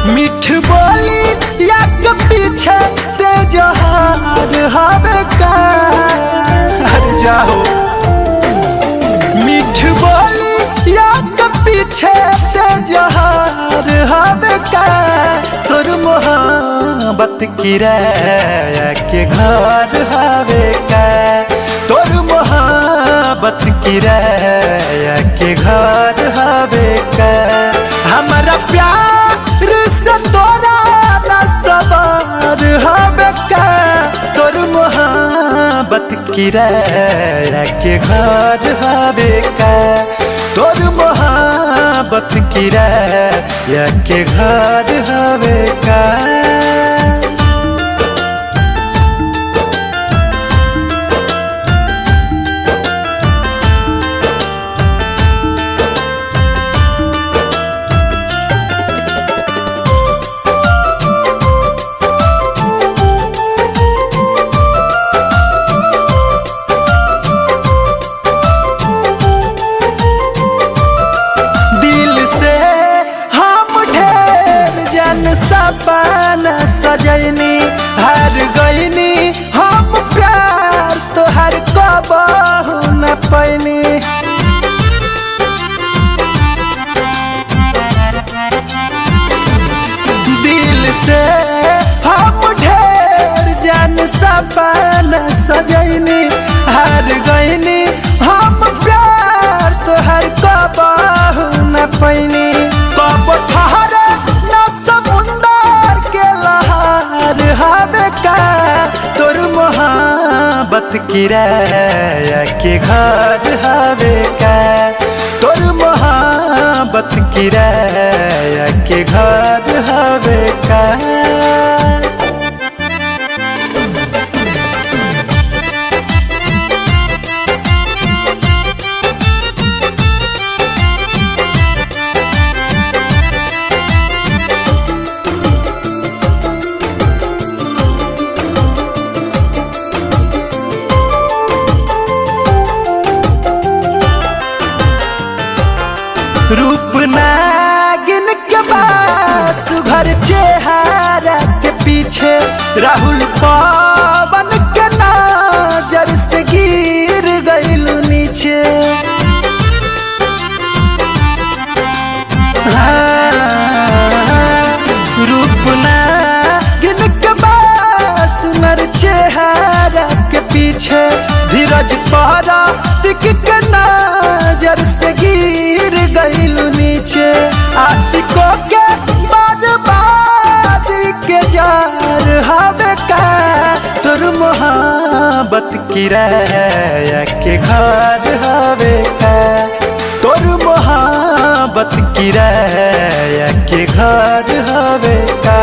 मीठ बोली या के पीछे ते जहार हवे का। हर जाओ मीठ बोली या के पीछे ते जहार हवे का। तोर मोहब्बत किराया के घर हवे का। तोर मोहब्बत किराया के घर हवे का। हमारा प्यार से तोरा ना सवार हवे का। तोर मोहब्बत किराया के घर हवे का। तोर मोहब्बत किराया के घर हवे का। सपना सजनी हार गईनी हम प्यार तोहर कबहू न पैनी। दिल से हम ढेर जान सपना सजनी हार गईनी हम प्यार तोहर कबहू न पैनी। कब ठहरे हवे का। तोर मोहब्बत किराया के घर हवे का। तोर मोहब्बत किराया के घर हवे का। रूप नागिन के पास घर चेहरा के पीछे राहुल पवन के नजर से गिर गइलू नीचे। रूप नागिन के पास घर चेहरा के पीछे धीरज पहरा दिख के नजर से गिर गइलू नीचे। आशिकों के बर्बादी के जार हवे का। तोर मोहब्बत किराया के घर हवे का। तोर मोहब्बत किराया के घर हवे का।